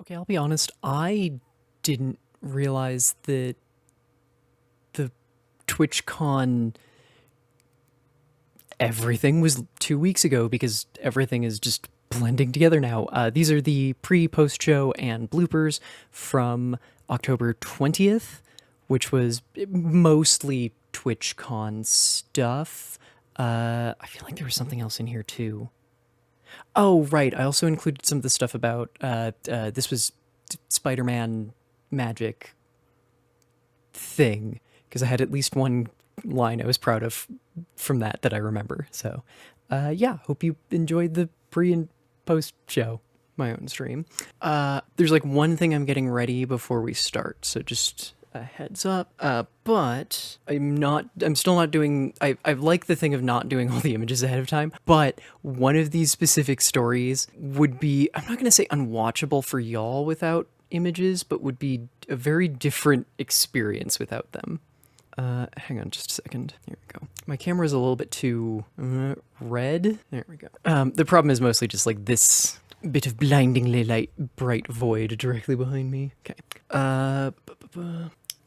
Okay, I'll be honest, I didn't realize that the TwitchCon everything was 2 weeks ago because everything is just blending together now. These are the pre-post show and bloopers from October 20th, which was mostly TwitchCon stuff. I feel like there was something else in here too. Oh, right. I also included some of the stuff about, this was Spider-Man magic thing, because I had at least one line I was proud of from that I remember. So, yeah, hope you enjoyed the pre and post show, my own stream. There's like one thing I'm getting ready before we start, so just a heads up. But I'm still not doing, I like the thing of not doing all the images ahead of time, but one of these specific stories would be, I'm not going to say unwatchable for y'all without images, but would be a very different experience without them. Hang on just a second. Here we go. My camera's a little bit too red. There we go. The problem is mostly just like this bit of blindingly light, bright void directly behind me. Okay.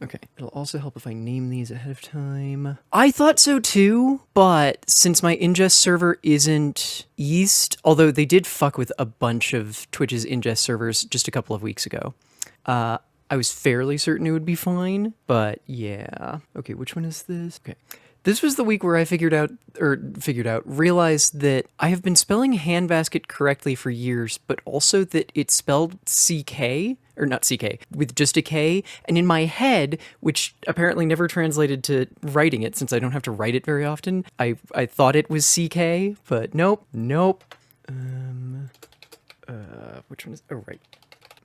Okay, it'll also help if I name these ahead of time. I thought so too, but since my ingest server isn't East, although they did fuck with a bunch of Twitch's ingest servers just a couple of weeks ago, I was fairly certain it would be fine, but yeah. Okay, which one is this? Okay. This was the week where I realized that I have been spelling handbasket correctly for years, but also that it's spelled CK, or not CK, with just a K, and in my head, which apparently never translated to writing it since I don't have to write it very often, I thought it was CK, but nope. Which one is, oh right.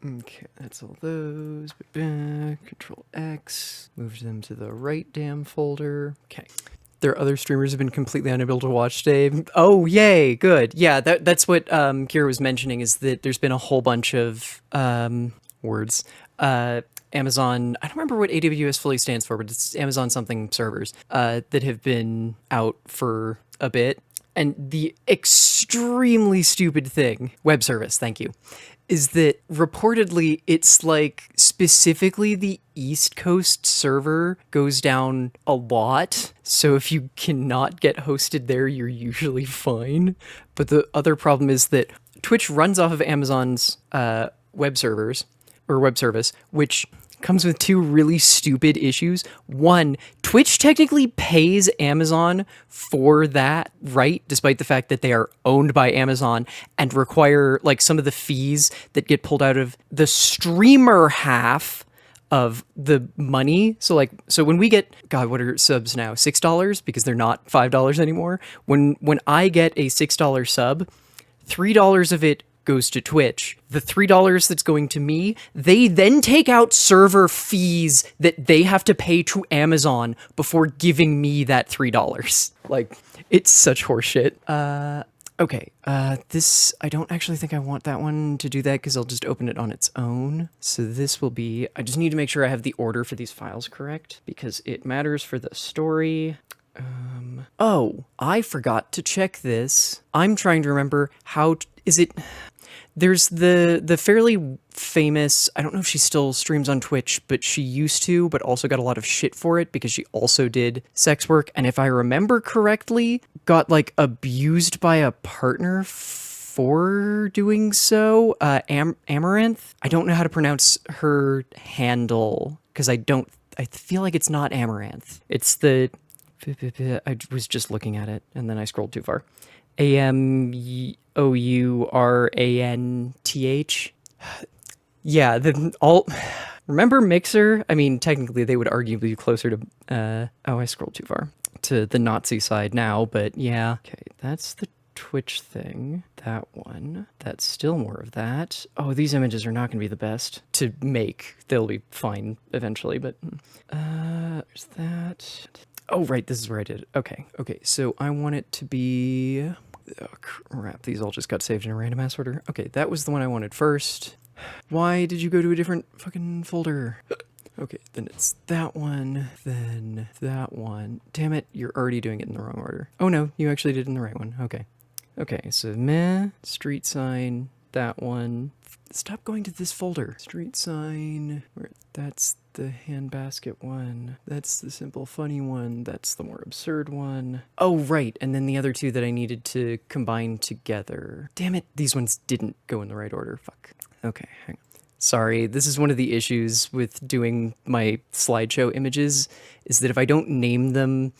Okay, that's all those. Control X, move them to the right damn folder. Okay. Their other streamers have been completely unable to watch today. Oh, yay, good. Yeah, that's what Kira was mentioning, is that there's been a whole bunch of words. Amazon, I don't remember what AWS fully stands for, but it's Amazon something servers that have been out for a bit. And the extremely stupid thing, web service, thank you, is that reportedly it's like specifically the East Coast server goes down a lot. So if you cannot get hosted there, you're usually fine. But the other problem is that Twitch runs off of Amazon's web servers, or web service, which comes with two really stupid issues. One, Twitch technically pays Amazon for that, right? Despite the fact that they are owned by Amazon and require like some of the fees that get pulled out of the streamer half of the money. So when we get, God, what are subs now? $6 because they're not $5 anymore. When I get a $6 sub, $3 of it goes to Twitch. The $3 that's going to me, they then take out server fees that they have to pay to Amazon before giving me that $3. Like, it's such horseshit. Okay, this, I don't actually think I want that one to do that because I'll just open it on its own. So this will be, I just need to make sure I have the order for these files correct because it matters for the story. Oh, I forgot to check this. I'm trying to remember how, is it... There's the fairly famous, I don't know if she still streams on Twitch, but she used to, but also got a lot of shit for it because she also did sex work. And if I remember correctly, got like abused by a partner for doing so. Amaranth? I don't know how to pronounce her handle because I feel like it's not Amaranth. It's the, I was just looking at it and then I scrolled too far. AMOURANTH. Yeah, remember Mixer? I mean, technically they would arguably be closer to, oh, I scrolled too far, to the Nazi side now, but yeah. Okay, that's the Twitch thing. That one. That's still more of that. Oh, these images are not going to be the best to make. They'll be fine eventually, but, there's that. Oh, right, this is where I did it. Okay, so I want it to be... Oh, crap, these all just got saved in a random ass order. Okay, that was the one I wanted first. Why did you go to a different fucking folder? Okay, then it's that one, then that one. Damn it, you're already doing it in the wrong order. Oh no, you actually did it in the right one. Okay. Okay, so meh, street sign, that one, Stop going to this folder. Street sign. That's the handbasket one. That's the simple funny one. That's the more absurd one. Oh, right. And then the other two that I needed to combine together. Damn it. These ones didn't go in the right order. Fuck. Okay, hang on. Sorry, this is one of the issues with doing my slideshow images, is that if I don't name them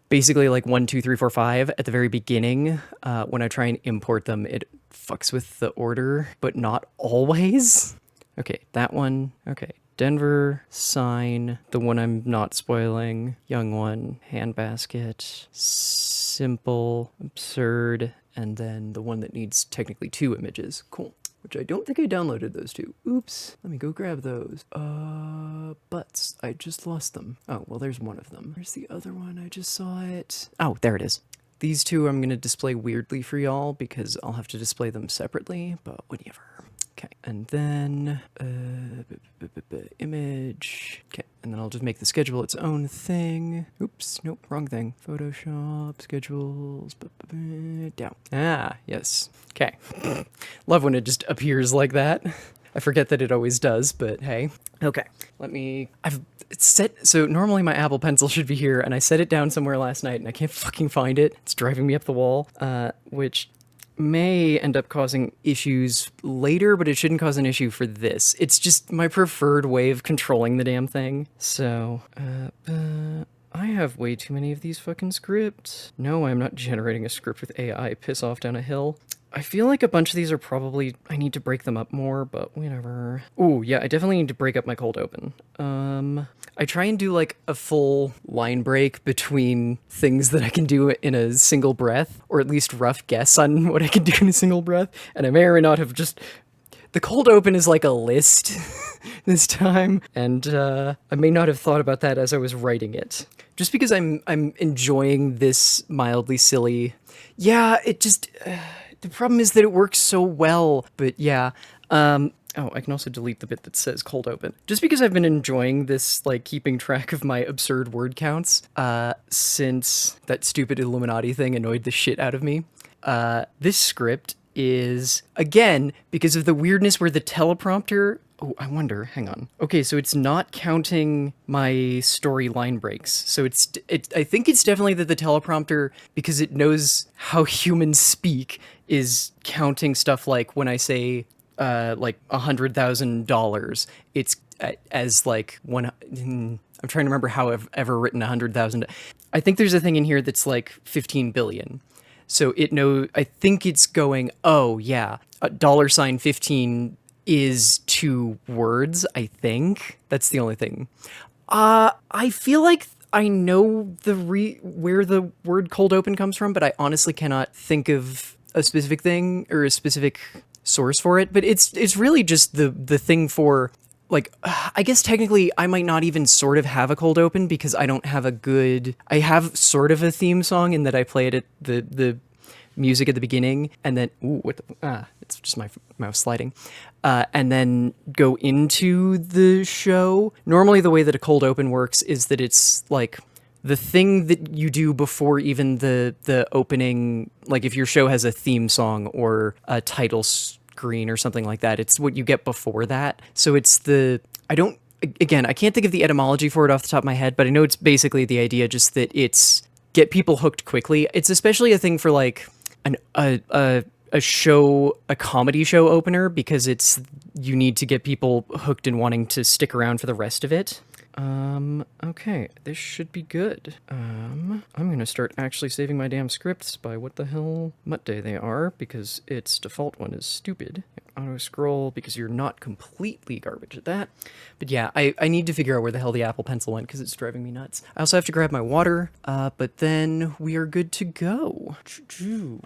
basically like 1, 2, 3, 4, 5 at the very beginning, when I try and import them, it fucks with the order, but not always. Okay, that one. Okay, Denver, sign, the one I'm not spoiling, young one, handbasket, simple, absurd, and then the one that needs technically 2 images. Cool. Which I don't think I downloaded those 2. Oops. Let me go grab those. Butts. I just lost them. Oh, well, there's one of them. Where's the other one? I just saw it. Oh, there it is. These 2 I'm going to display weirdly for y'all because I'll have to display them separately, but whatever. Okay, and then image. Okay, and then I'll just make the schedule its own thing. Oops, nope, wrong thing. Photoshop, schedules, down. Ah, yes. Okay. Love when it just appears like that. I forget that it always does, but hey. Okay, I've set, so normally my Apple Pencil should be here, and I set it down somewhere last night, and I can't fucking find it. It's driving me up the wall, which may end up causing issues later, but it shouldn't cause an issue for this. It's just my preferred way of controlling the damn thing. So, I have way too many of these fucking scripts. No, I'm not generating a script with AI. Piss off down a hill. I feel like a bunch of these are probably, I need to break them up more, but whatever. Ooh, yeah, I definitely need to break up my cold open. I try and do like a full line break between things that I can do in a single breath, or at least rough guess on what I can do in a single breath, and I may or may not have just... The cold open is like a list this time, and I may not have thought about that as I was writing it. Just because I'm enjoying this mildly silly... Yeah, it just... the problem is that it works so well, but yeah. Oh, I can also delete the bit that says cold open. Just because I've been enjoying this, like, keeping track of my absurd word counts, since that stupid Illuminati thing annoyed the shit out of me. This script is, again, because of the weirdness where the teleprompter... Oh, I wonder, hang on. Okay, so it's not counting my story line breaks. So I think it's definitely that the teleprompter, because it knows how humans speak, is counting stuff like when I say, like $100,000, it's as like one... I'm trying to remember how I've ever written 100,000. I think there's a thing in here that's like 15 billion. So it knows, I think it's going, oh yeah, $15 is 2 words, I think. That's the only thing. I feel like I know where the word cold open comes from, but I honestly cannot think of a specific thing or a specific source for it. But it's really just the thing for, like, I guess technically I might not even sort of have a cold open because I don't have I have sort of a theme song in that I play it at the music at the beginning, and then, it's just my mouse sliding, and then go into the show. Normally the way that a cold open works is that it's like the thing that you do before even the opening, like if your show has a theme song or a title screen or something like that, it's what you get before that. So it's I can't think of the etymology for it off the top of my head, but I know it's basically the idea just that it's get people hooked quickly. It's especially a thing for like a comedy show opener, because you need to get people hooked and wanting to stick around for the rest of it. Okay, this should be good. I'm gonna start actually saving my damn scripts by what the hell Muttday they are, because its default one is stupid. Auto scroll, because you're not completely garbage at that. But yeah, I need to figure out where the hell the Apple Pencil went, because it's driving me nuts. I also have to grab my water, but then we are good to go. Ooh,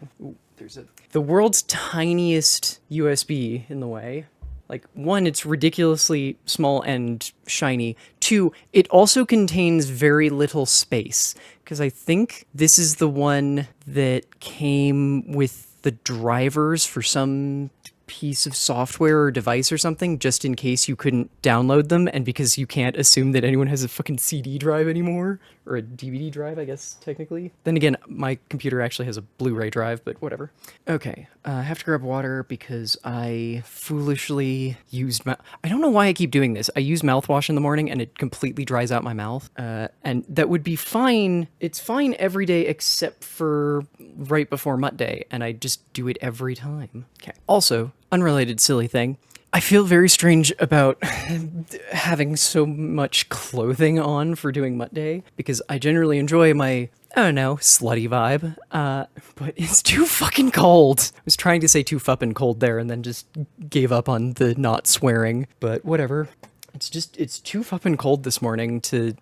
there's the world's tiniest USB in the way. Like, 1, it's ridiculously small and shiny. 2, it also contains very little space, because I think this is the one that came with the drivers for some piece of software or device or something just in case you couldn't download them, and because you can't assume that anyone has a fucking CD drive anymore, or a DVD drive, I guess, technically. Then again, my computer actually has a Blu-ray drive, but whatever. Okay, I have to grab water because I foolishly used I don't know why I keep doing this. I use mouthwash in the morning and it completely dries out my mouth, and that would be fine. It's fine every day except for right before Mutt Day, and I just do it every time. Okay. Also, unrelated silly thing, I feel very strange about having so much clothing on for doing Mutt Day, because I generally enjoy my, I don't know, slutty vibe, but it's too fucking cold. I was trying to say too fuppin' cold there and then just gave up on the not swearing, but whatever. It's too fuppin' cold this morning to,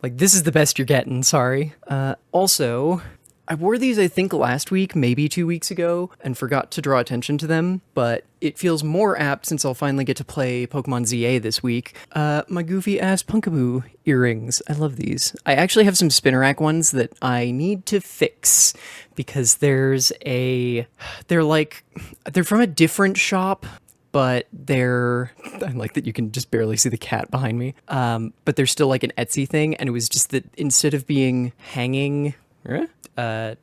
like, this is the best you're getting, sorry. Also, I wore these, I think, last week, maybe 2 weeks ago, and forgot to draw attention to them, but it feels more apt since I'll finally get to play Pokemon ZA this week. My goofy-ass Punkaboo earrings. I love these. I actually have some Spinnerack ones that I need to fix, because they're from a different shop, but I like that you can just barely see the cat behind me, but they're still like an Etsy thing, and it was just that instead of being hanging... I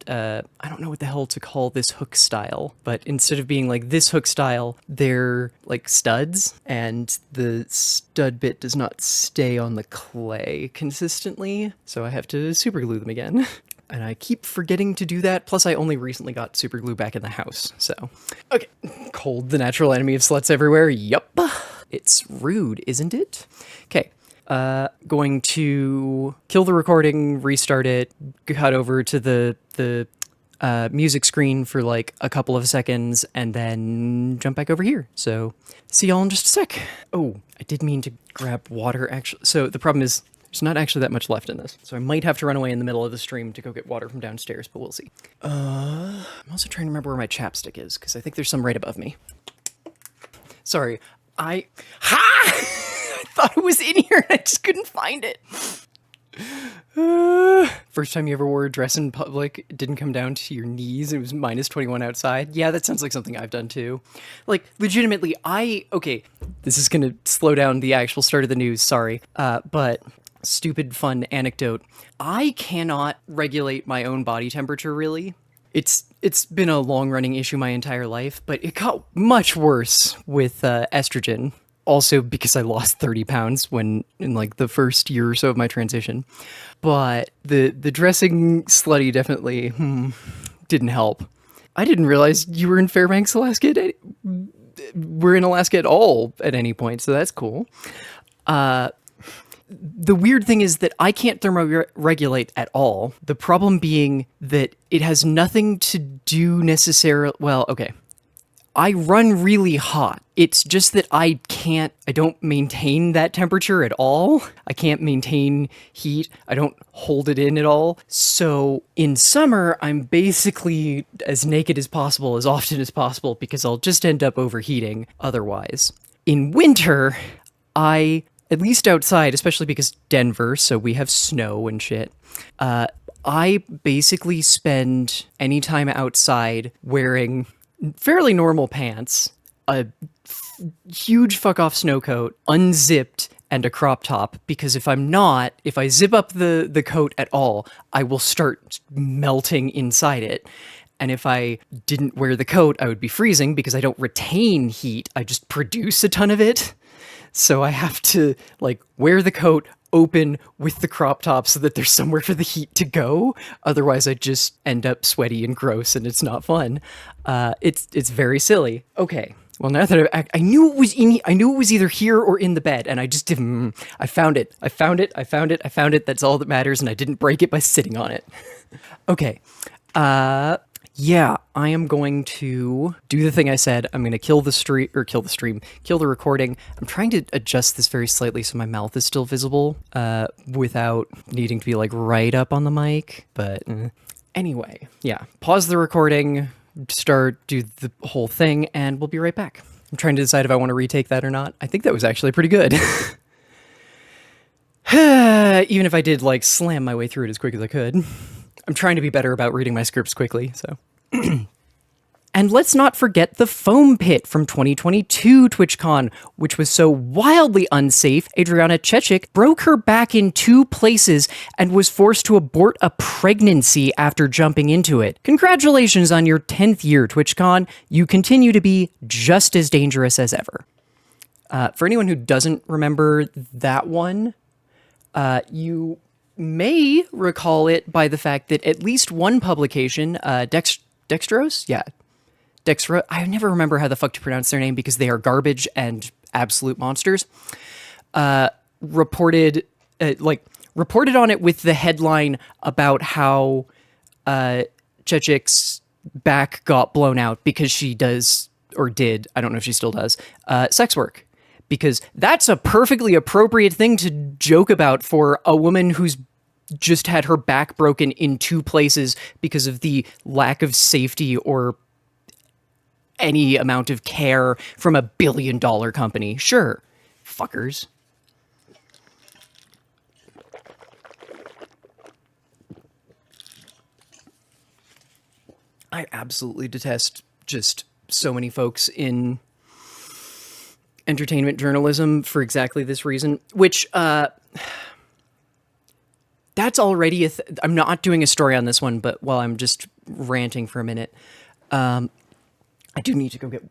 don't know what the hell to call this hook style, but instead of being like this hook style, they're like studs, and the stud bit does not stay on the clay consistently, so I have to super glue them again. And I keep forgetting to do that, plus I only recently got super glue back in the house, so. Okay, cold, the natural enemy of sluts everywhere, yup. It's rude, isn't it? Okay. Going to kill the recording, restart it, cut over to the music screen for like a couple of seconds, and then jump back over here. So, see y'all in just a sec. Oh, I did mean to grab water, actually. So the problem is, there's not actually that much left in this. So I might have to run away in the middle of the stream to go get water from downstairs, but we'll see. I'm also trying to remember where my chapstick is, because I think there's some right above me. Sorry, I thought it was in here and I just couldn't find it. First time you ever wore a dress in public, it didn't come down to your knees, it was -21 outside. Yeah, that sounds like something I've done too. Like, legitimately, okay, this is gonna slow down the actual start of the news, sorry. But stupid fun anecdote. I cannot regulate my own body temperature, really. It's been a long-running issue my entire life, but it got much worse with estrogen. Also because I lost 30 pounds in like the first year or so of my transition. But the dressing slutty definitely didn't help. I didn't realize you were in Fairbanks, Alaska. We're in Alaska at all at any point, so that's cool. The weird thing is that I can't thermoregulate at all. The problem being that it has nothing to do necessarily... Well, okay. I run really hot. It's just that I don't maintain that temperature at all. I can't maintain heat. I don't hold it in at all. So in summer, I'm basically as naked as possible, as often as possible, because I'll just end up overheating otherwise. In winter, at least outside, especially because Denver, so we have snow and shit, I basically spend any time outside wearing fairly normal pants, a huge fuck-off snow coat, unzipped, and a crop top, because if I zip up the coat at all, I will start melting inside it. And if I didn't wear the coat, I would be freezing, because I don't retain heat, I just produce a ton of it. So I have to, like, wear the coat open with the crop top so that there's somewhere for the heat to go. Otherwise, I just end up sweaty and gross, and it's not fun. It's very silly. Okay. Well, now that I knew it was I knew it was either here or in the bed, and I just didn't. I found it. That's all that matters, and I didn't break it by sitting on it. Okay. Yeah, I am going to do the thing I said. I'm going to kill the recording. I'm trying to adjust this very slightly so my mouth is still visible, without needing to be like right up on the mic. But anyway, yeah, pause the recording, do the whole thing, and we'll be right back. I'm trying to decide if I want to retake that or not. I think that was actually pretty good. Even if I did like slam my way through it as quick as I could. I'm trying to be better about reading my scripts quickly, so. And let's not forget the foam pit from 2022 TwitchCon, which was so wildly unsafe, Adriana Chechik broke her back in 2 places and was forced to abort a pregnancy after jumping into it. Congratulations on your 10th year, TwitchCon. You continue to be just as dangerous as ever. For anyone who doesn't remember that one, you may recall it by the fact that at least one publication, Dextrose? Yeah. Dextro. I never remember how the fuck to pronounce their name because they are garbage and absolute monsters. Reported on it with the headline about how Chechik's back got blown out because she does, or did, I don't know if she still does, sex work. Because that's a perfectly appropriate thing to joke about for a woman who's just had her back broken in 2 places because of the lack of safety or any amount of care from a billion-dollar company. Sure, fuckers. I absolutely detest just so many folks in entertainment journalism for exactly this reason, which that's already I'm not doing a story on this one, but while I'm just ranting for a minute, I do need to go get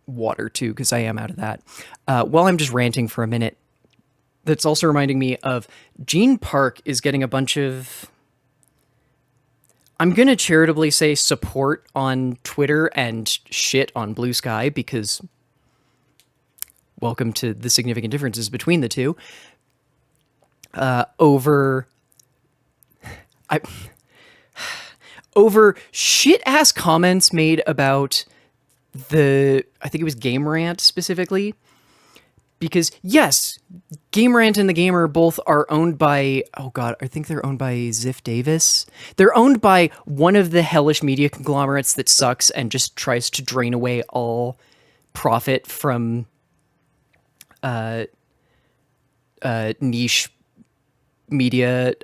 water too, because I am out of that. While I'm just ranting for a minute, that's also reminding me of Gene Park is getting a bunch of, I'm going to charitably say, support on Twitter and shit on Blue Sky, because welcome to the significant differences between the two, over shit-ass comments made about I think it was Game Rant specifically, because yes, Game Rant and The Gamer both are owned by, oh god, I think they're owned by Ziff Davis. They're owned by one of the hellish media conglomerates that sucks and just tries to drain away all profit from niche media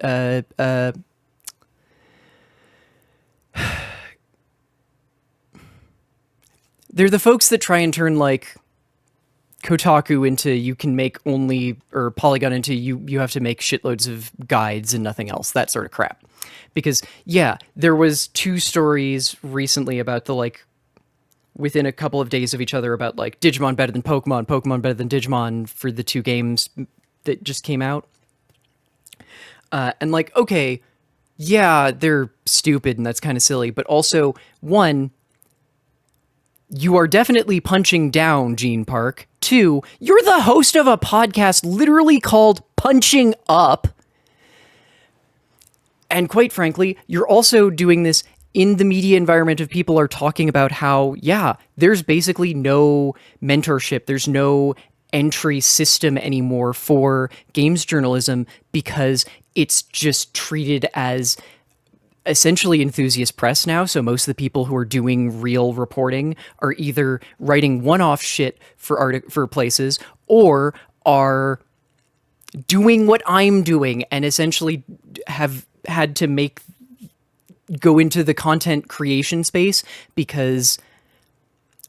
they're the folks that try and turn like Kotaku into you can make only, or Polygon into you have to make shitloads of guides and nothing else, that sort of crap. Because yeah, there was 2 stories recently about the like within a couple of days of each other about like Digimon better than Pokemon, Pokemon better than Digimon for the 2 games that just came out. And like, okay, yeah, they're stupid and that's kind of silly, but also, one, you are definitely punching down, Gene Park. 2, you're the host of a podcast literally called Punching Up. And quite frankly, you're also doing this in the media environment of people are talking about how, yeah, there's basically no mentorship. There's no entry system anymore for games journalism because it's just treated as essentially enthusiast press now. So most of the people who are doing real reporting are either writing one-off shit for places or are doing what I'm doing and essentially have had to go into the content creation space because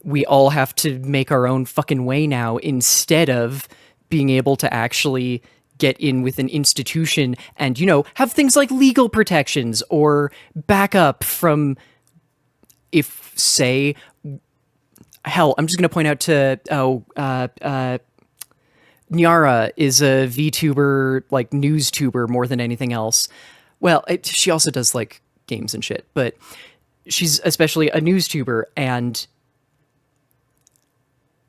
we all have to make our own fucking way now instead of being able to actually get in with an institution and, you know, have things like legal protections or backup from, if, say, hell, I'm just going to point out to, Nyara is a VTuber, like, news tuber more than anything else. Well, she also does, like, games and shit, but she's especially a news tuber, and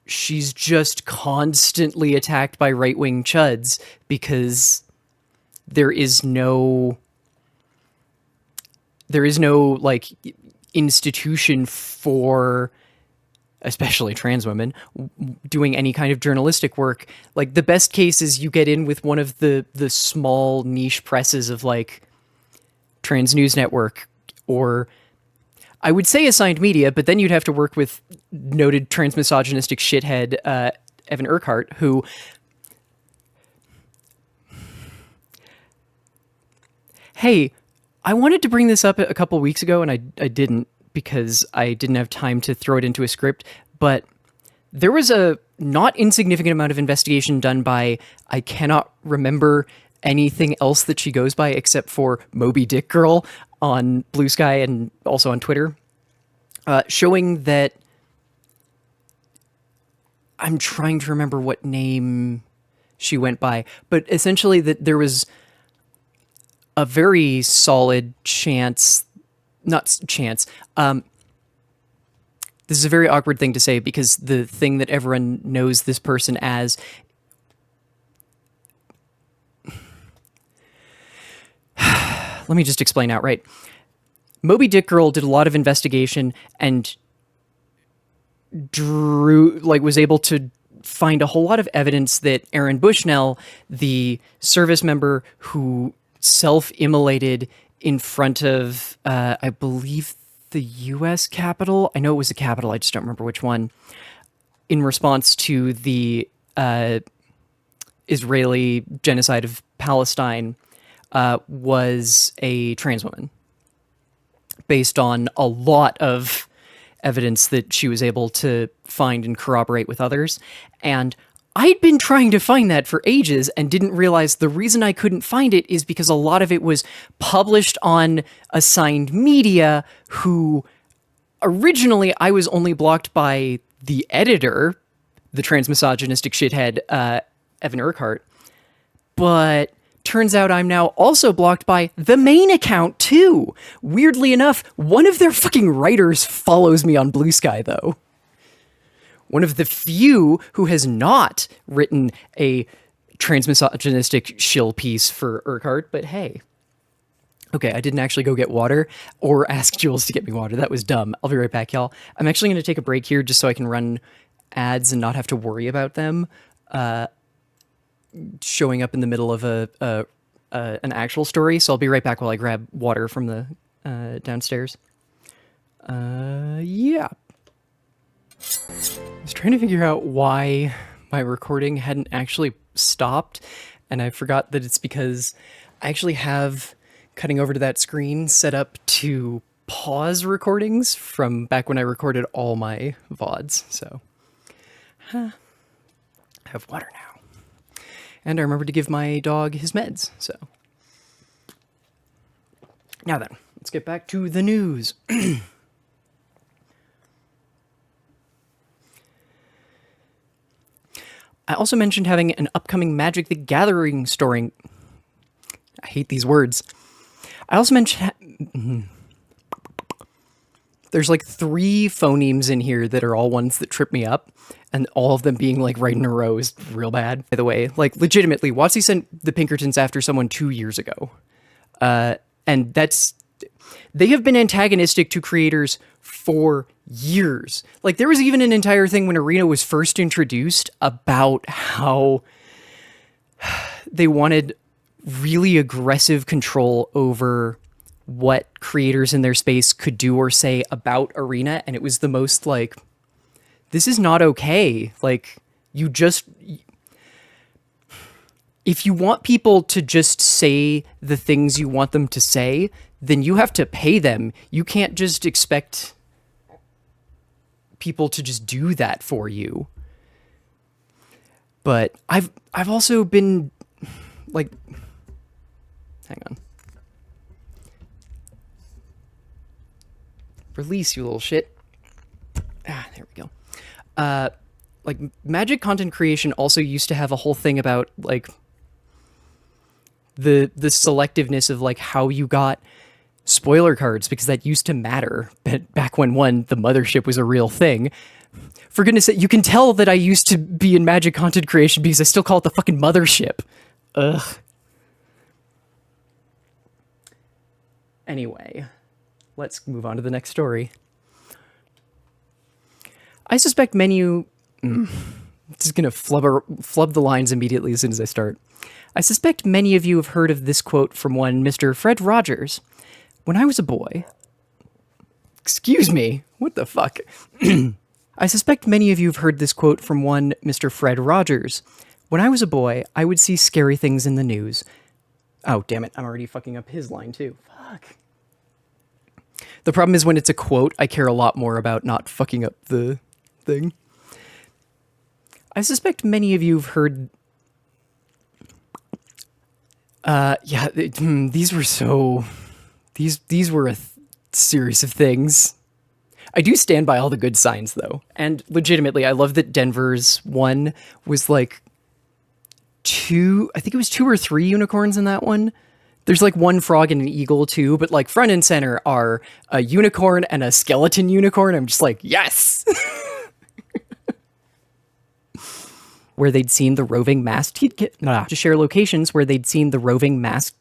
she's just constantly attacked by right-wing chuds because there is no like institution for especially trans women doing any kind of journalistic work. Like the best case is you get in with one of the small niche presses of like Trans News Network, or I would say assigned media, but then you'd have to work with noted transmisogynistic shithead Evan Urquhart, who, hey, I wanted to bring this up a couple weeks ago and I didn't, because I didn't have time to throw it into a script, but there was a not insignificant amount of investigation done by, I cannot remember anything else that she goes by except for Moby Dick Girl on Blue Sky and also on Twitter, showing that, I'm trying to remember what name she went by, but essentially that there was a very solid chance, not chance, this is a very awkward thing to say because the thing that everyone knows this person as, let me just explain outright. Moby Dick Girl did a lot of investigation and was able to find a whole lot of evidence that Aaron Bushnell, the service member who self-immolated in front of, I believe, the U.S. Capitol. I know it was the Capitol, I just don't remember which one. In response to the Israeli genocide of Palestine, was a trans woman, based on a lot of evidence that she was able to find and corroborate with others. And I'd been trying to find that for ages and didn't realize the reason I couldn't find it is because a lot of it was published on assigned media, who originally I was only blocked by the editor, the transmisogynistic shithead, Evan Urquhart. But turns out I'm now also blocked by the main account too. Weirdly enough, one of their fucking writers follows me on Blue Sky though. One of the few who has not written a transmisogynistic shill piece for Urquhart, but hey. Okay, I didn't actually go get water or ask Jules to get me water. That was dumb. I'll be right back, y'all. I'm actually going to take a break here just so I can run ads and not have to worry about them showing up in the middle of an actual story. So I'll be right back while I grab water from the downstairs. Yeah. I was trying to figure out why my recording hadn't actually stopped, and I forgot that it's because I actually have cutting over to that screen set up to pause recordings from back when I recorded all my VODs. So, I have water now. And I remember to give my dog his meds, so. Now then, let's get back to the news. I also mentioned having an upcoming Magic the Gathering story. I hate these words. I also mentioned... There's like 3 phonemes in here that are all ones that trip me up, and all of them being like right in a row is real bad. By the way, like legitimately, WotC sent the Pinkertons after someone 2 years ago. And they have been antagonistic to creators for years. Like there was even an entire thing when Arena was first introduced about how they wanted really aggressive control over what creators in their space could do or say about Arena. And it was the most like, this is not okay. Like if you want people to just say the things you want them to say, then you have to pay them. You can't just expect people to just do that for you. But I've also been like, hang on. Release, you little shit. There we go. Like Magic content creation also used to have a whole thing about like the selectiveness of like how you got spoiler cards, because that used to matter back when the mothership was a real thing. For goodness sake, you can tell that I used to be in Magic content creation because I still call it the fucking mothership. Ugh. Anyway, let's move on to the next story. I suspect many... Just gonna flub the lines immediately as soon as I start. I suspect many of you have heard of this quote from one Mr. Fred Rogers. When I was a boy... Excuse me, what the fuck? I suspect many of you have heard this quote from one Mr. Fred Rogers. When I was a boy, I would see scary things in the news. Oh, damn it, I'm already fucking up his line too. Fuck. The problem is when it's a quote, I care a lot more about not fucking up the thing. I suspect many of you have heard... these were so... These were a series of things. I do stand by all the good signs, though. And legitimately, I love that Denver's one was like I think it was 2 or 3 unicorns in that one. There's like 1 frog and an eagle too, but like front and center are a unicorn and a skeleton unicorn. I'm just like, yes! Where they'd seen the roving masked... to share locations where they'd seen the roving masked.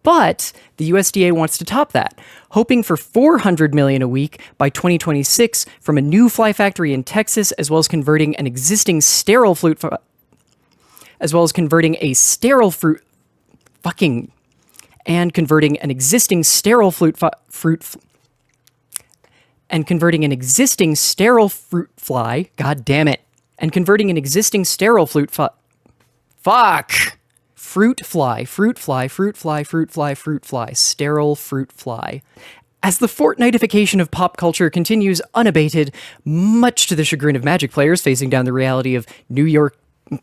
But the USDA wants to top that, hoping for $400 million a week by 2026 from a new fly factory in Texas, as well as converting an existing sterile fruit fly. God damn it. And converting an existing sterile fruit fly. Sterile fruit fly. As the fortnightification of pop culture continues unabated, much to the chagrin of Magic players facing down the reality of New York...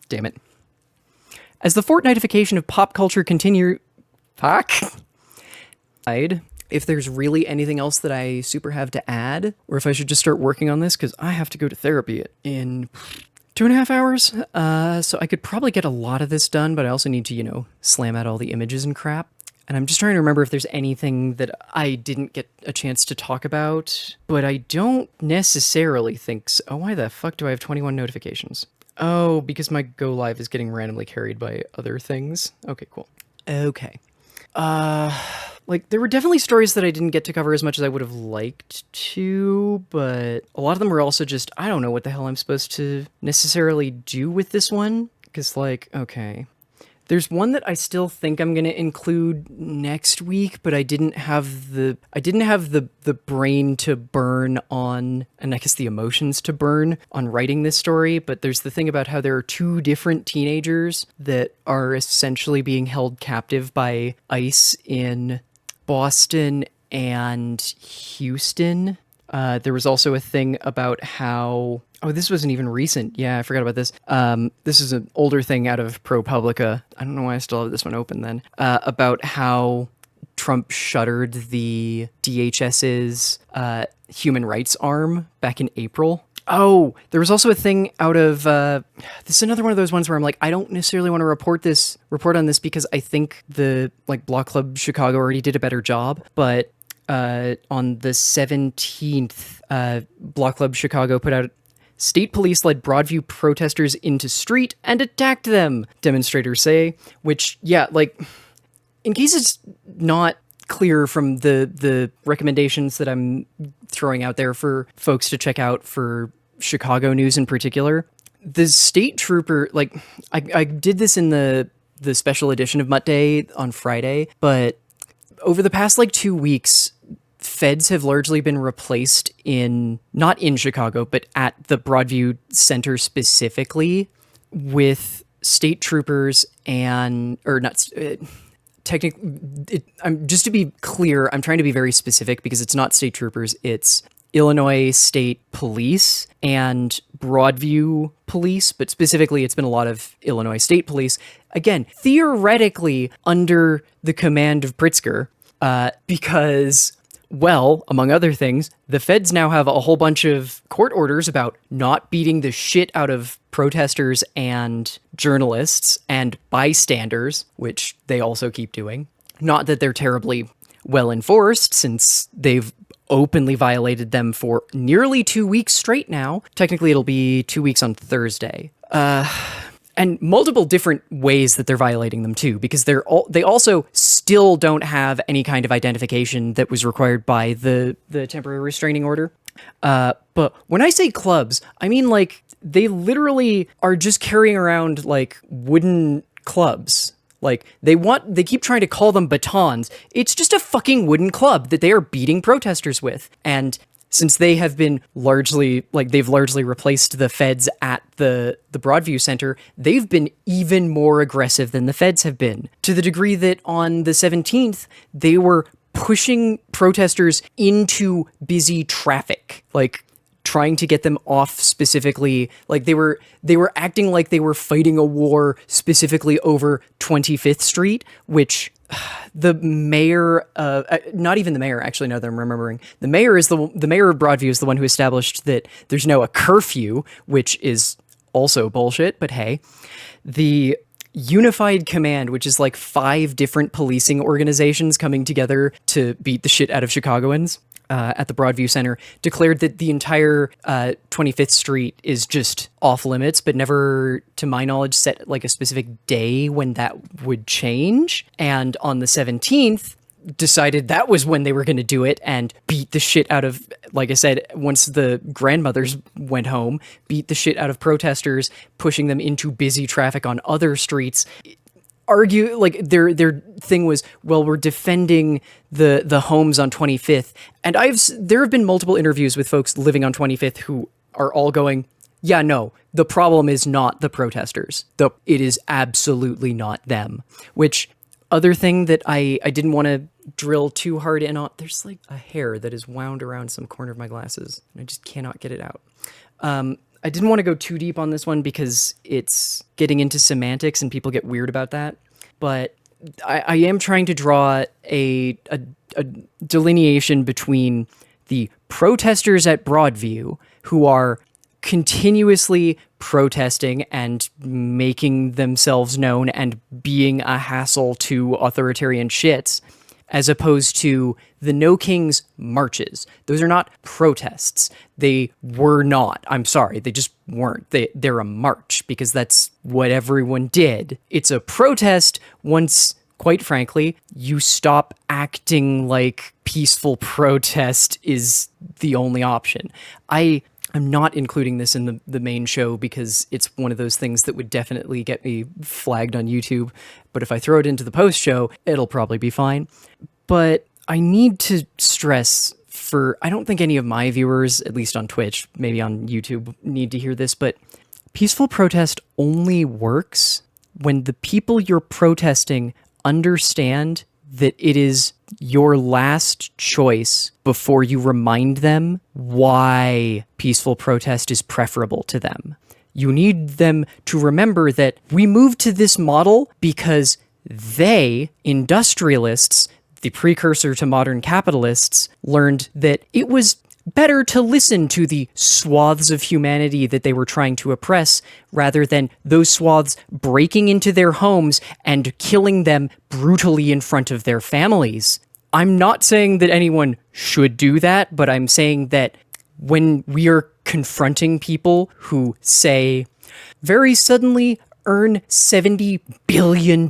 Damn it. As the fortnightification of pop culture continue... If there's really anything else that I super have to add, or if I should just start working on this, because I have to go to therapy in 2.5 hours. So I could probably get a lot of this done, but I also need to, slam out all the images and crap. And I'm just trying to remember if there's anything that I didn't get a chance to talk about, but I don't necessarily think so. Oh, why the fuck do I have 21 notifications? Oh, because my go live is getting randomly carried by other things. Okay, cool. Okay. There were definitely stories that I didn't get to cover as much as I would have liked to, but a lot of them were also just, I don't know what the hell I'm supposed to necessarily do with this one. Because, okay. There's one that I still think I'm going to include next week, but I didn't have the brain to burn on, and I guess the emotions to burn on writing this story. But there's the thing about how there are 2 different teenagers that are essentially being held captive by ICE in Boston and Houston. There was also a thing about how... Oh, this wasn't even recent. Yeah, I forgot about this. This is an older thing out of ProPublica. I don't know why I still have this one open then. About how Trump shuttered the DHS's human rights arm back in April. Oh, there was also a thing out of... this is another one of those ones where I'm like, I don't necessarily want to report on this because I think the Block Club Chicago already did a better job. But on the 17th, Block Club Chicago put out... State police led Broadview protesters into street and attacked them, demonstrators say, which, yeah, in case it's not clear from the recommendations that I'm throwing out there for folks to check out for Chicago news in particular, the state trooper, I did this in the special edition of Muttday on Friday, but over the past 2 weeks, feds have largely been replaced not in Chicago, but at the Broadview Center specifically, with state troopers just to be clear, I'm trying to be very specific because it's not state troopers, it's Illinois State Police and Broadview Police, but specifically it's been a lot of Illinois State Police. Again, theoretically under the command of Pritzker, because... Well, among other things, the feds now have a whole bunch of court orders about not beating the shit out of protesters and journalists and bystanders, which they also keep doing. Not that they're terribly well enforced, since they've openly violated them for nearly 2 weeks straight now. Technically, it'll be 2 weeks on Thursday. And multiple different ways that they're violating them too, because they also still don't have any kind of identification that was required by the temporary restraining order. But when I say clubs, I mean they literally are just carrying around wooden clubs. They keep trying to call them batons. It's just a fucking wooden club that they are beating protesters with. And since they have been they've largely replaced the feds at the Broadview Center, they've been even more aggressive than the feds have been, to the degree that on the 17th, they were pushing protesters into busy traffic, like trying to get them off specifically. Like they were acting like they were fighting a war specifically over 25th Street, which the mayor, not even the mayor, actually, now that I'm remembering, the mayor of Broadview is the one who established that there's now a curfew, which is also bullshit, but hey. The Unified Command, which is like 5 different policing organizations coming together to beat the shit out of Chicagoans at the Broadview Center, declared that the entire 25th Street is just off limits, but never, to my knowledge, set like a specific day when that would change. And on the 17th, decided that was when they were going to do it and beat the shit out of, like I said, once the grandmothers went home, beat the shit out of protesters, pushing them into busy traffic on other streets. Argue, like, their thing was, well, we're defending the homes on 25th. And there have been multiple interviews with folks living on 25th who are all going, yeah, no, the problem is not the protesters. It is absolutely not them. Which, other thing that I didn't want to drill too hard in on, there's like a hair that is wound around some corner of my glasses, and I just cannot get it out. I didn't want to go too deep on this one because it's getting into semantics and people get weird about that. But I am trying to draw a delineation between the protesters at Broadview who are continuously protesting and making themselves known and being a hassle to authoritarian shits, as opposed to the No Kings marches. Those are not protests. They were not. I'm sorry, they just weren't. They're a march because that's what everyone did. It's a protest once, quite frankly, you stop acting like peaceful protest is the only option. I'm not including this in the main show because it's one of those things that would definitely get me flagged on YouTube. But if I throw it into the post show, it'll probably be fine. But I need to stress I don't think any of my viewers, at least on Twitch, maybe on YouTube, need to hear this, but peaceful protest only works when the people you're protesting understand that it is your last choice before you remind them why peaceful protest is preferable to them. You need them to remember that we moved to this model because they, industrialists, the precursor to modern capitalists, learned that it was better to listen to the swaths of humanity that they were trying to oppress rather than those swaths breaking into their homes and killing them brutally in front of their families. I'm not saying that anyone should do that, but I'm saying that when we are confronting people who say, very suddenly earn $70 billion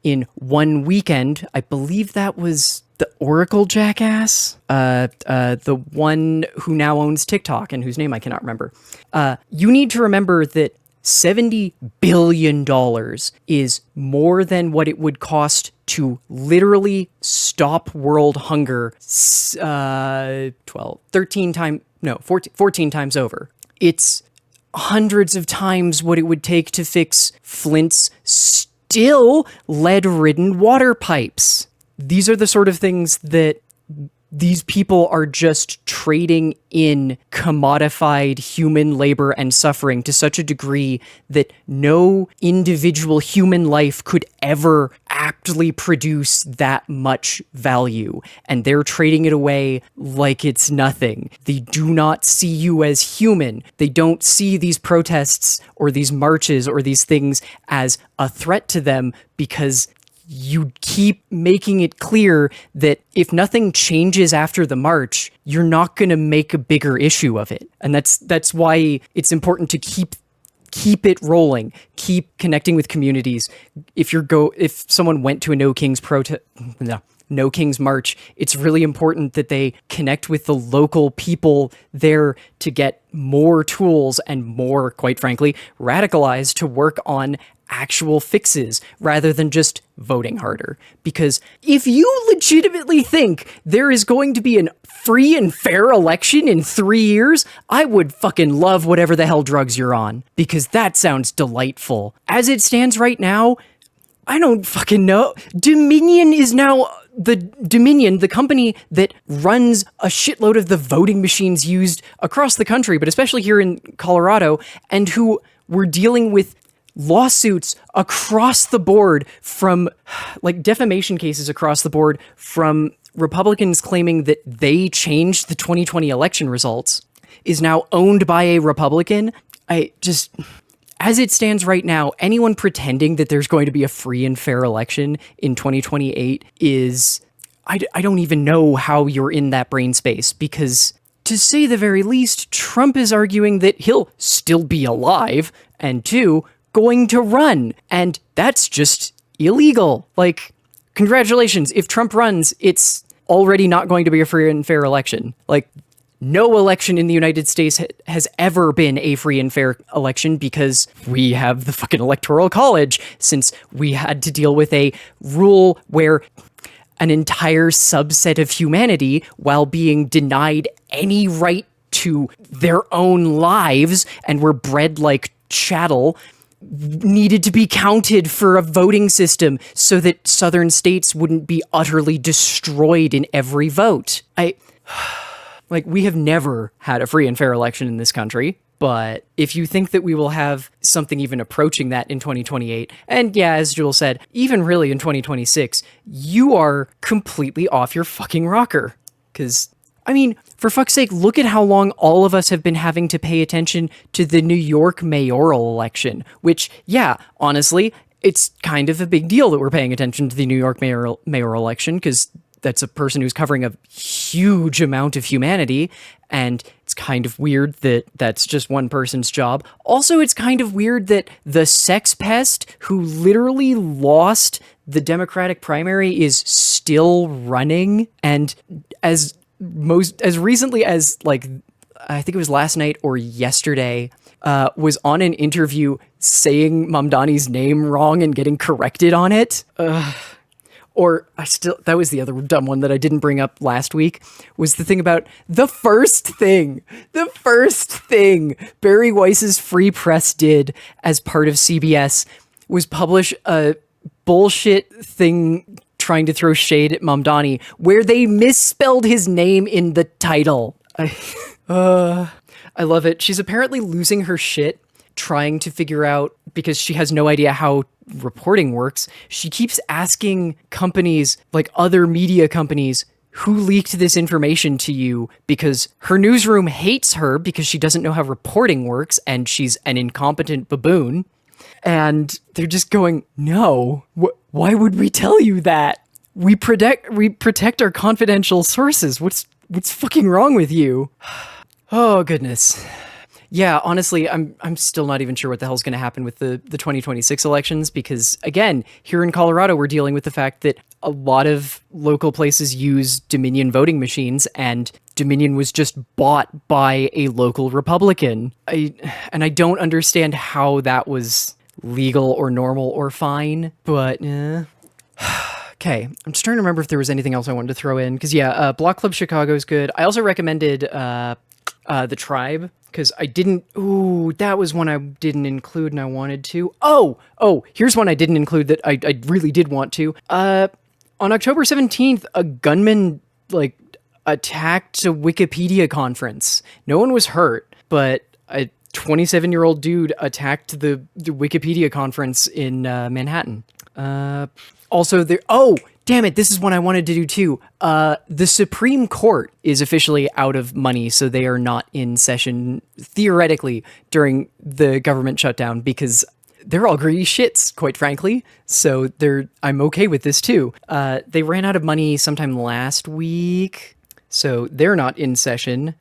in one weekend, I believe that was the Oracle jackass, the one who now owns TikTok and whose name I cannot remember. You need to remember that $70 billion is more than what it would cost to literally stop world hunger 14 times over. It's hundreds of times what it would take to fix Flint's still lead-ridden water pipes. These are the sort of things that these people are just trading in commodified human labor and suffering to such a degree that no individual human life could ever aptly produce that much value. And they're trading it away like it's nothing. They do not see you as human. They don't see these protests or these marches or these things as a threat to them because you keep making it clear that if nothing changes after the march, you're not going to make a bigger issue of it. And that's why it's important to keep it rolling, keep connecting with communities. If someone went to a No Kings march, it's really important that they connect with the local people there to get more tools and more, quite frankly, radicalized to work on actual fixes rather than just voting harder. Because if you legitimately think there is going to be a free and fair election in 3 years, I would fucking love whatever the hell drugs you're on, because that sounds delightful. As it stands right now, I don't fucking know. Dominion is now the Dominion, the company that runs a shitload of the voting machines used across the country, but especially here in Colorado, and who were dealing with lawsuits across the board from, like, defamation cases across the board from Republicans claiming that they changed the 2020 election results, is now owned by a Republican. As it stands right now, anyone pretending that there's going to be a free and fair election in 2028 is, I don't even know how you're in that brain space, because to say the very least, Trump is arguing that he'll still be alive, and two, going to run, and that's just illegal. Like, congratulations, if Trump runs, it's already not going to be a free and fair election. Like, no election in the United States has ever been a free and fair election because we have the fucking Electoral College, since we had to deal with a rule where an entire subset of humanity, while being denied any right to their own lives and were bred like chattel, needed to be counted for a voting system so that southern states wouldn't be utterly destroyed in every vote. Like, we have never had a free and fair election in this country, but if you think that we will have something even approaching that in 2028, and yeah, as Jewel said, even really in 2026, you are completely off your fucking rocker. Because, I mean, for fuck's sake, look at how long all of us have been having to pay attention to the New York mayoral election, which, yeah, honestly, it's kind of a big deal that we're paying attention to the New York mayoral election, because that's a person who's covering a huge amount of humanity, and it's kind of weird that that's just one person's job. Also, it's kind of weird that the sex pest who literally lost the Democratic primary is still running, and as recently as, like, I think it was last night or yesterday, was on an interview saying Mamdani's name wrong and getting corrected on it. Or that was the other dumb one that I didn't bring up last week, was the thing about the first thing Barry Weiss's Free Press did as part of CBS was publish a bullshit thing trying to throw shade at Mamdani, where they misspelled his name in the title. I love it. She's apparently losing her shit trying to figure out, because she has no idea how reporting works. She keeps asking companies, like other media companies, who leaked this information to you, because her newsroom hates her because she doesn't know how reporting works and she's an incompetent baboon. And they're just going, no, why would we tell you that? We protect our confidential sources. What's fucking wrong with you? Oh, goodness. Yeah, honestly, I'm still not even sure what the hell's going to happen with the 2026 elections, because, again, here in Colorado, we're dealing with the fact that a lot of local places use Dominion voting machines, and Dominion was just bought by a local Republican. I don't understand how that was legal or normal or fine, but okay, I'm just trying to remember if there was anything else I wanted to throw in, because yeah, Block Club Chicago is good. I also recommended The Tribe, because I didn't, that was one I didn't include and I wanted to. Oh, here's one I didn't include that I really did want to. On October 17th, a gunman, like, attacked a Wikipedia conference. No one was hurt, but a 27-year-old dude attacked the Wikipedia conference in Manhattan. Also, damn it, this is one I wanted to do too. The Supreme Court is officially out of money, so they are not in session, theoretically, during the government shutdown, because they're all greedy shits, quite frankly. So I'm okay with this too. They ran out of money sometime last week, so they're not in session,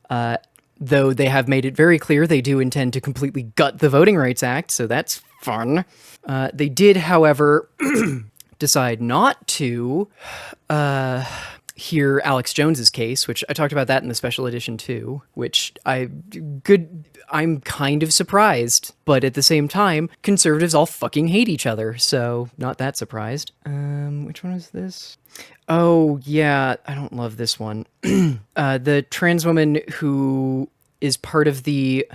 though they have made it very clear they do intend to completely gut the Voting Rights Act, so that's fun. They did, however, decide not to hear Alex Jones's case, which I talked about that in the special edition too, which I'm kind of surprised, but at the same time, conservatives all fucking hate each other, so not that surprised. Which one is this? Oh, yeah, I don't love this one. The trans woman who is part of the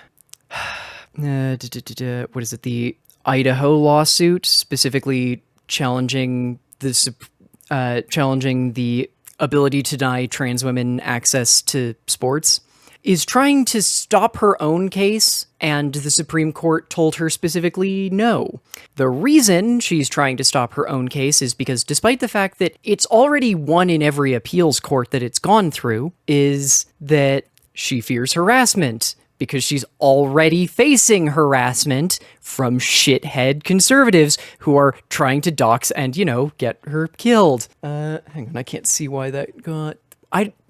what is it? The Idaho lawsuit, specifically challenging challenging the ability to deny trans women access to sports, is trying to stop her own case, and the Supreme Court told her specifically no. The reason she's trying to stop her own case is because despite the fact that it's already won in every appeals court that it's gone through, is that she fears harassment because she's already facing harassment from shithead conservatives who are trying to dox and, get her killed. Hang on, I can't see why that got...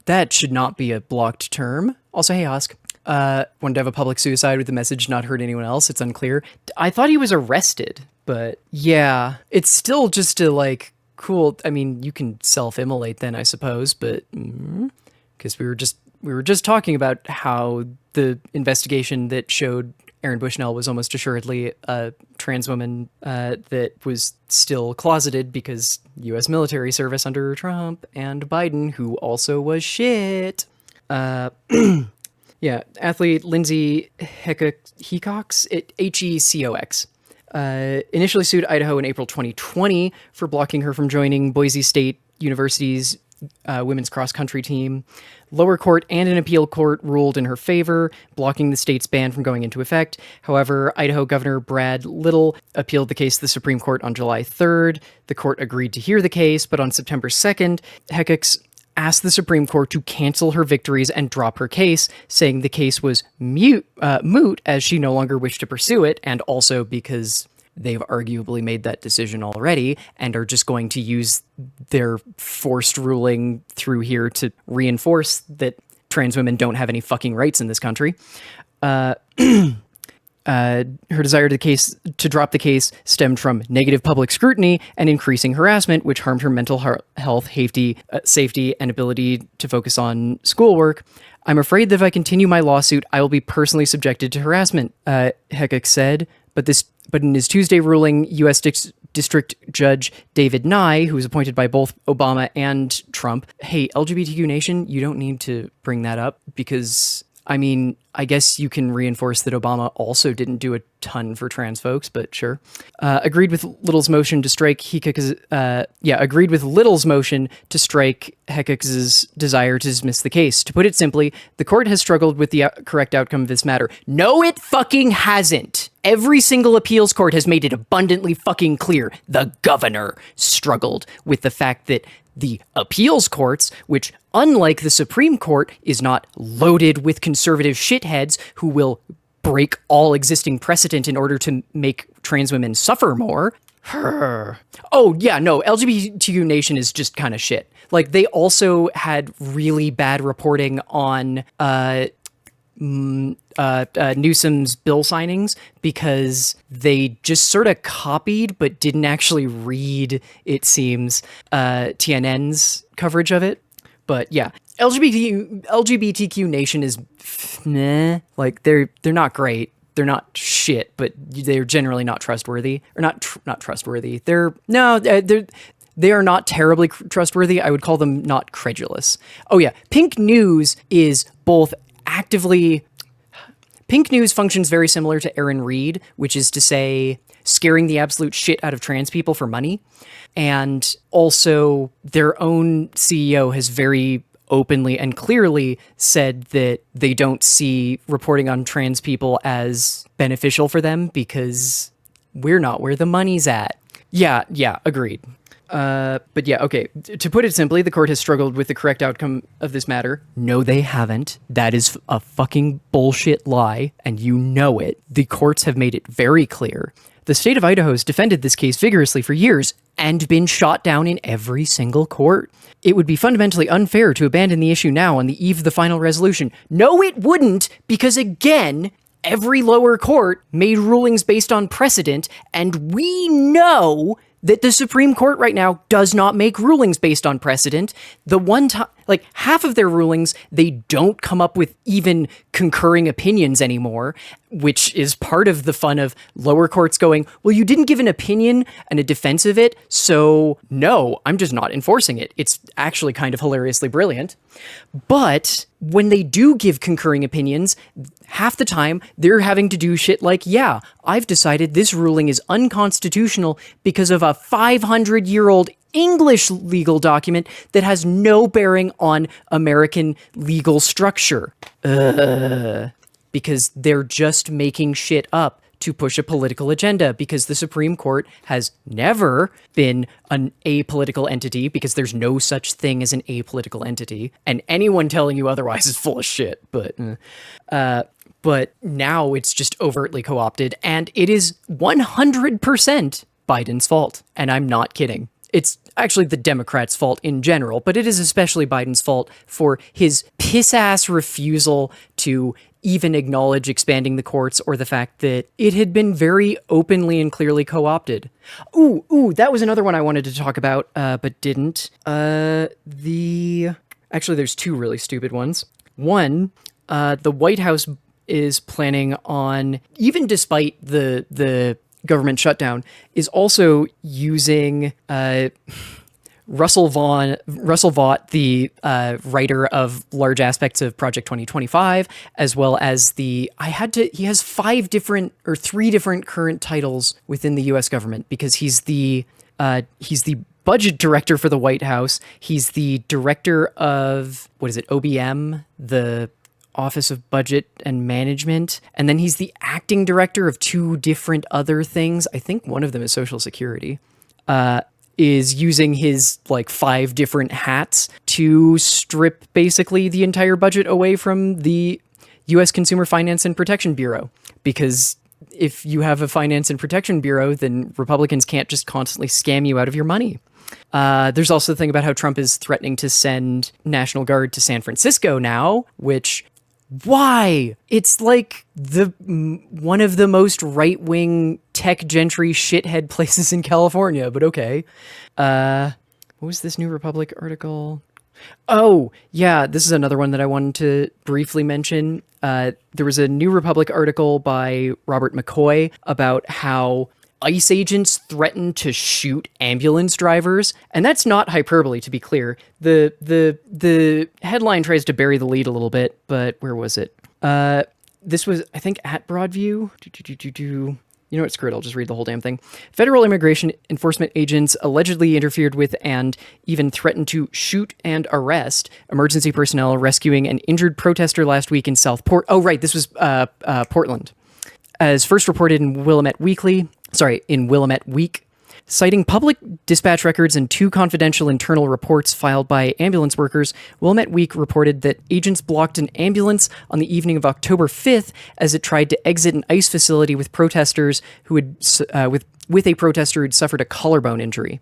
That should not be a blocked term. Also, hey, Osk. Wanted to have a public suicide with the message not hurt anyone else. It's unclear. I thought he was arrested, but yeah, it's still just a cool. I mean, you can self-immolate then, I suppose, but because we were just talking about how the investigation that showed Aaron Bushnell was almost assuredly a trans woman that was still closeted because U.S. military service under Trump and Biden, who also was shit. Yeah, athlete Lindsay Hecox, Hecox, initially sued Idaho in April 2020 for blocking her from joining Boise State University's women's cross-country team. Lower court and an appeal court ruled in her favor, blocking the state's ban from going into effect. However, Idaho Governor Brad Little appealed the case to the Supreme Court on July 3rd. The court agreed to hear the case, but on September 2nd, Hecox asked the Supreme Court to cancel her victories and drop her case, saying the case was moot as she no longer wished to pursue it, and also because they've arguably made that decision already and are just going to use their forced ruling through here to reinforce that trans women don't have any fucking rights in this country. Her desire to drop the case stemmed from negative public scrutiny and increasing harassment, which harmed her mental health, safety, and ability to focus on schoolwork. I'm afraid that if I continue my lawsuit, I will be personally subjected to harassment, Hecox said. But in his Tuesday ruling, U.S. District Judge David Nye, who was appointed by both Obama and Trump, hey, LGBTQ Nation, you don't need to bring that up because, I mean, I guess you can reinforce that Obama also didn't do a ton for trans folks, but sure. Agreed with Little's motion to strike Hecox's desire to dismiss the case. To put it simply, the court has struggled with the correct outcome of this matter. No, it fucking hasn't. Every single appeals court has made it abundantly fucking clear. The governor struggled with the fact that the appeals courts, which, unlike the Supreme Court, is not loaded with conservative shitheads who will break all existing precedent in order to make trans women suffer more. Oh, yeah, no, LGBTQ Nation is just kind of shit. They also had really bad reporting on Newsom's bill signings because they just sort of copied but didn't actually read, it seems, TNN's coverage of it. But yeah, LGBTQ Nation is meh. They're not great. They're not shit, but they're generally not trustworthy. Or not trustworthy. They are not terribly trustworthy. I would call them not credulous. Oh yeah, Pink News is both actively... Pink News functions very similar to Aaron Reed, which is to say scaring the absolute shit out of trans people for money. And also their own CEO has very openly and clearly said that they don't see reporting on trans people as beneficial for them because we're not where the money's at. Yeah, agreed. But yeah, okay. To put it simply, the court has struggled with the correct outcome of this matter. No, they haven't. That is a fucking bullshit lie, and you know it. The courts have made it very clear. The state of Idaho has defended this case vigorously for years and been shot down in every single court. It would be fundamentally unfair to abandon the issue now on the eve of the final resolution. No, it wouldn't, because again, every lower court made rulings based on precedent, and we know that the Supreme Court right now does not make rulings based on precedent. The one time, half of their rulings, they don't come up with even concurring opinions anymore, which is part of the fun of lower courts going, well, you didn't give an opinion and a defense of it, so no, I'm just not enforcing it. It's actually kind of hilariously brilliant. But when they do give concurring opinions, half the time they're having to do shit like, yeah, I've decided this ruling is unconstitutional because of a 500-year-old English legal document that has no bearing on American legal structure. Because they're just making shit up to push a political agenda, because the Supreme Court has never been an apolitical entity, because there's no such thing as an apolitical entity, and anyone telling you otherwise is full of shit. But now it's just overtly co-opted, and it is 100% Biden's fault, and I'm not kidding. It's actually the Democrats' fault in general, but it is especially Biden's fault for his piss-ass refusal to even acknowledge expanding the courts, or the fact that it had been very openly and clearly co-opted. Ooh, that was another one I wanted to talk about, but didn't. Actually, there's two really stupid ones. One, the White House is planning on, even despite the government shutdown, is also using Russell Vought, the writer of large aspects of Project 2025, as well as he has three different current titles within the U.S. government, because he's the budget director for the White House. He's the director of, OBM, the Office of Budget and Management. And then he's the acting director of two different other things. I think one of them is Social Security. Is using his 5 different hats to strip basically the entire budget away from the U.S. Consumer Finance and Protection Bureau. Because if you have a Finance and Protection Bureau, then Republicans can't just constantly scam you out of your money. There's also the thing about how Trump is threatening to send National Guard to San Francisco now, which... why? It's like one of the most right-wing tech gentry shithead places in California, but okay. What was this New Republic article? Oh, yeah, this is another one that I wanted to briefly mention. There was a New Republic article by Robert McCoy about how ICE agents threatened to shoot ambulance drivers, and that's not hyperbole, to be clear. The headline tries to bury the lead a little bit, but where was it? This was, I think, at Broadview. You know what, screw it, I'll just read the whole damn thing. Federal immigration enforcement agents allegedly interfered with and even threatened to shoot and arrest emergency personnel rescuing an injured protester last week in Southport. Oh, right, this was Portland. As first reported in Willamette Week, citing public dispatch records and 2 confidential internal reports filed by ambulance workers, Willamette Week reported that agents blocked an ambulance on the evening of October 5th as it tried to exit an ICE facility with protesters who had with a protester who'd suffered a collarbone injury.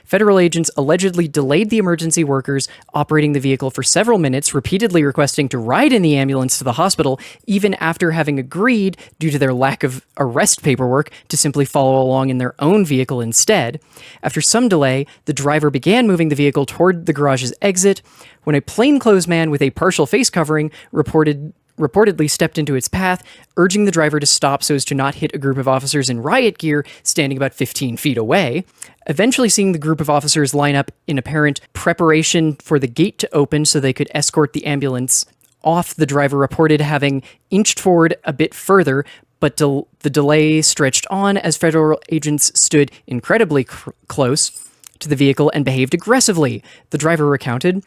Federal agents allegedly delayed the emergency workers operating the vehicle for several minutes, repeatedly requesting to ride in the ambulance to the hospital, even after having agreed, due to their lack of arrest paperwork, to simply follow along in their own vehicle instead. After some delay, the driver began moving the vehicle toward the garage's exit, when a plainclothes man with a partial face covering reportedly stepped into its path, urging the driver to stop so as to not hit a group of officers in riot gear standing about 15 feet away. Eventually seeing the group of officers line up in apparent preparation for the gate to open so they could escort the ambulance off, the driver reported having inched forward a bit further, but the delay stretched on as federal agents stood incredibly close to the vehicle and behaved aggressively, the driver recounted.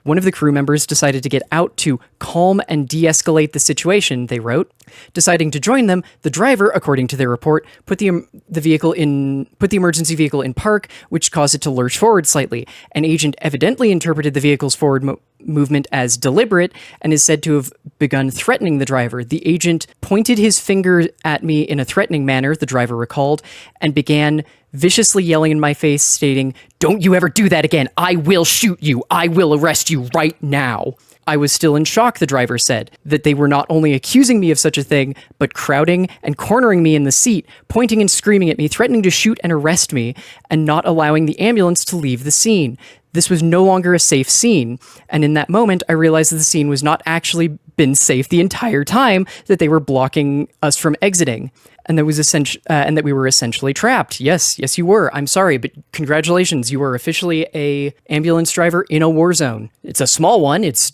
One of the crew members decided to get out to calm and de-escalate the situation, they wrote. Deciding to join them, the driver, according to their report, put the emergency vehicle in park, which caused it to lurch forward slightly. An agent evidently interpreted the vehicle's forward movement as deliberate and is said to have begun threatening the driver. The agent pointed his finger at me in a threatening manner, the driver recalled, and began viciously yelling in my face, stating, "Don't you ever do that again. I will shoot you. I will arrest you right now." I was still in shock, the driver said, that they were not only accusing me of such a thing, but crowding and cornering me in the seat, pointing and screaming at me, threatening to shoot and arrest me, and not allowing the ambulance to leave the scene. This was no longer a safe scene, and in that moment, I realized that the scene was not actually been safe the entire time, that they were blocking us from exiting. And that we were essentially trapped. Yes, you were. I'm sorry, but congratulations. You are officially a ambulance driver in a war zone. It's a small one. It's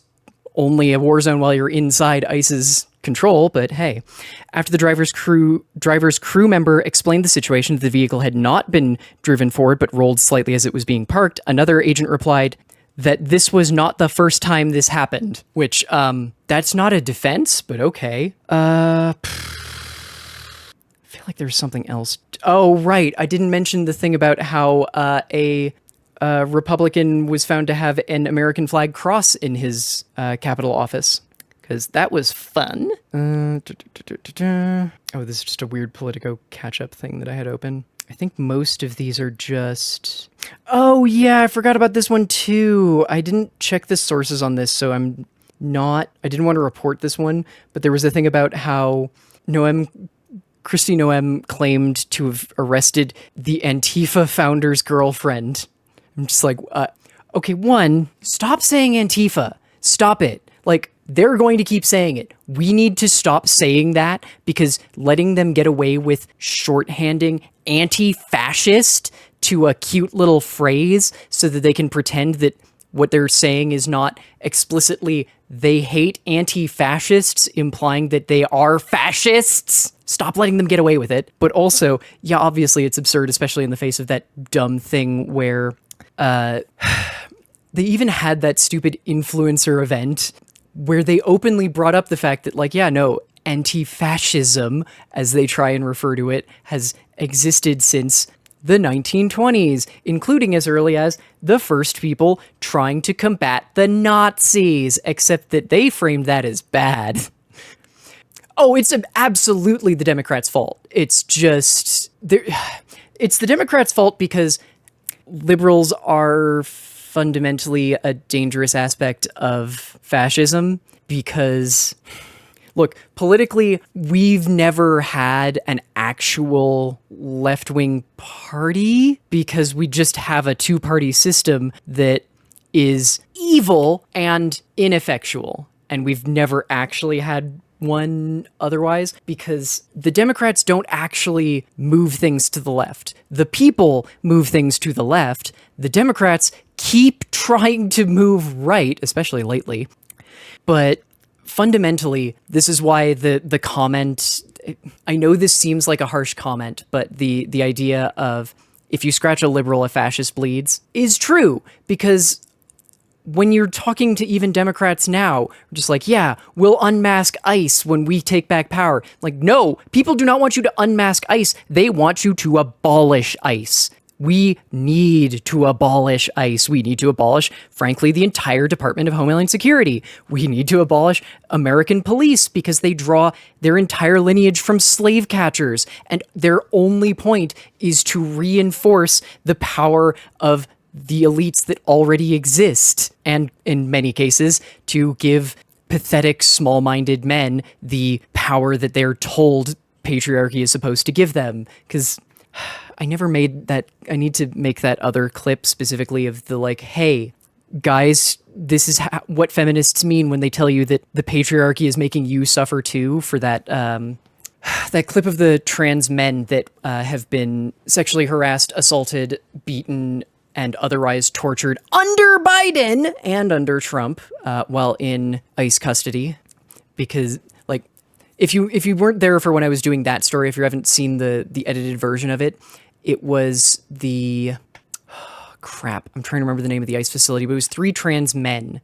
only a war zone while you're inside ICE's control, but hey. After the driver's crew member explained the situation, that the vehicle had not been driven forward but rolled slightly as it was being parked, another agent replied that this was not the first time this happened, which, that's not a defense, but okay. I feel like there's something else. Oh, right. I didn't mention the thing about how a Republican was found to have an American flag cross in his Capitol office, because that was fun. Oh, this is just a weird Politico catch-up thing that I had open. I think most of these are just... Oh, yeah, I forgot about this one, too. I didn't check the sources on this, so I didn't want to report this one, but there was a thing about how Kristi Noem claimed to have arrested the Antifa founder's girlfriend. I'm just like, okay, one, stop saying Antifa. Stop it. Like, they're going to keep saying it. We need to stop saying that, because letting them get away with shorthanding anti-fascist to a cute little phrase so that they can pretend that what they're saying is not explicitly they hate anti-fascists, implying that they are fascists. Stop letting them get away with it. But also, yeah, obviously it's absurd, especially in the face of that dumb thing where they even had that stupid influencer event where they openly brought up the fact that, like, yeah, no, anti-fascism, as they try and refer to it, has existed since the 1920s, including as early as the first people trying to combat the Nazis, except that they framed that as bad. Oh, it's absolutely the Democrats' fault. It's just... It's the Democrats' fault because liberals are fundamentally a dangerous aspect of fascism, because... Look, politically, we've never had an actual left-wing party because we just have a two-party system that is evil and ineffectual. And we've never actually had one otherwise, because the Democrats don't actually move things to the left. The people move things to the left. The Democrats keep trying to move right, especially lately. But fundamentally, this is why the comment, I know this seems like a harsh comment, but the idea of if you scratch a liberal, a fascist bleeds is true, because when you're talking to even Democrats now, just like, yeah, we'll unmask ICE when we take back power. Like, no, people do not want you to unmask ICE. They want you to abolish ICE. We need to abolish ICE. We need to abolish, frankly, the entire Department of Homeland Security. We need to abolish American police because they draw their entire lineage from slave catchers, and their only point is to reinforce the power of the elites that already exist, and in many cases, to give pathetic, small-minded men the power that they're told patriarchy is supposed to give them. Because I never made that. I need to make that other clip specifically of the, like, hey, guys, this is what feminists mean when they tell you that the patriarchy is making you suffer too, for that that clip of the trans men that have been sexually harassed, assaulted, beaten, and otherwise tortured under Biden and under Trump while in ICE custody. Because, like, if you weren't there for when I was doing that story, if you haven't seen the edited version of it, it was the... crap, I'm trying to remember the name of the ICE facility, but it was 3 trans men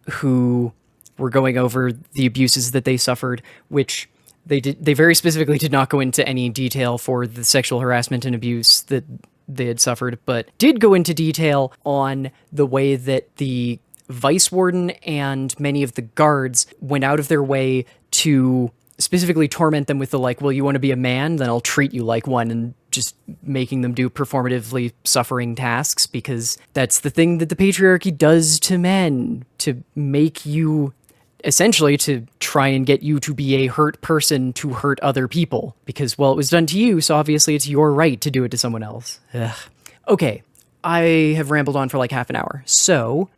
who were going over the abuses that they suffered, which they very specifically did not go into any detail for the sexual harassment and abuse that they had suffered, but did go into detail on the way that the vice warden and many of the guards went out of their way to specifically torment them with the, like, well, you want to be a man, then I'll treat you like one, and just making them do performatively suffering tasks, because that's the thing that the patriarchy does to men, to make you, essentially to try and get you to be a hurt person to hurt other people, because, well, it was done to you, so obviously it's your right to do it to someone else. Ugh. Okay, I have rambled on for like half an hour, so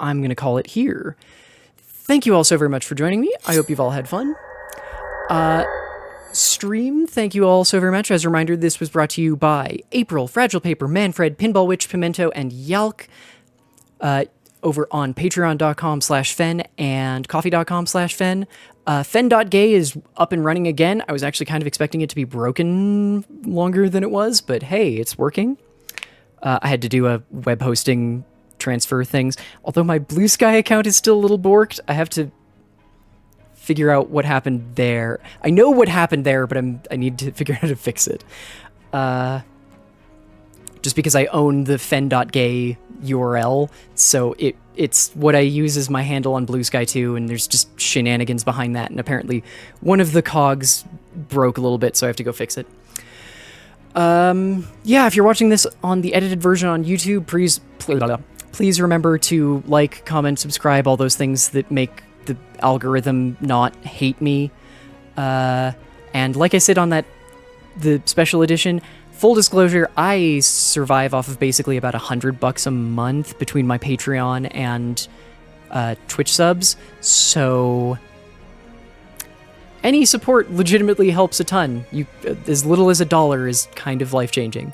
I'm going to call it here. Thank you all so very much for joining me. I hope you've all had fun. Stream, thank you all so very much. As a reminder, this was brought to you by April, Fragile Paper, Manfred, Pinball Witch, Pimento, and Yalk over on patreon.com/Fen and coffee.com/Fen. Fen.gay is up and running again. I was actually kind of expecting it to be broken longer than it was, but hey, it's working. I had to do a web hosting transfer things. Although my Blue Sky account is still a little borked, I have to figure out what happened there. I know what happened there, but I need to figure out how to fix it. Just because I own the fen.gay URL, so it's what I use as my handle on Blue Sky too, and there's just shenanigans behind that, and apparently one of the cogs broke a little bit, so I have to go fix it. Yeah, if you're watching this on the edited version on YouTube, please remember to like, comment, subscribe, all those things that make the algorithm not hate me. And like I said on the special edition, full disclosure, I survive off of basically about $100 a month between my Patreon and Twitch subs, so any support legitimately helps a ton. As little as $1 is kind of life-changing.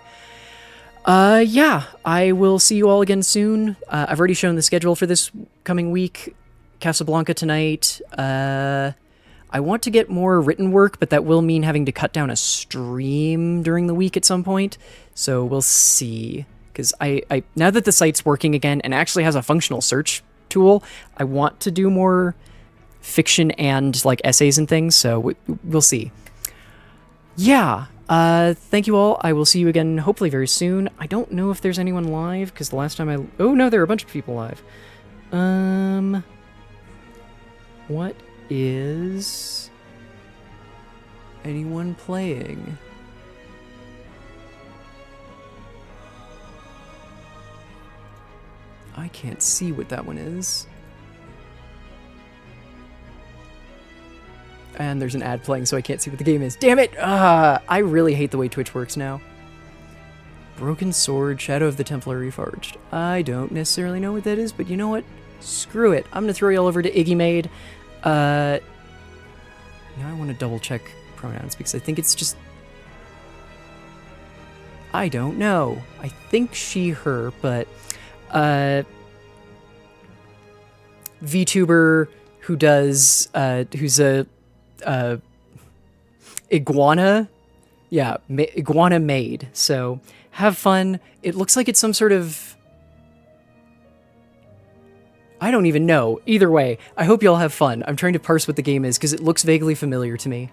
Yeah, I will see you all again soon. I've already shown the schedule for this coming week. Casablanca tonight. I want to get more written work, but that will mean having to cut down a stream during the week at some point. So we'll see. Because I now that the site's working again and actually has a functional search tool, I want to do more fiction and like essays and things. So we'll see. Yeah. Thank you all. I will see you again hopefully very soon. I don't know if there's anyone live because the last time oh no, there are a bunch of people live. What is anyone playing? I can't see what that one is. And there's an ad playing, so I can't see what the game is. Damn it! I really hate the way Twitch works now. Broken Sword, Shadow of the Templar Reforged. I don't necessarily know what that is, but you know what? Screw it. I'm gonna throw you all over to Iggy Maid. Now I want to double check pronouns because I think it's just... I don't know. I think she, her, but... VTuber who does... who's a... iguana? Yeah, iguana maid. So, have fun. It looks like it's some sort of... I don't even know. Either way, I hope you all have fun. I'm trying to parse what the game is because it looks vaguely familiar to me.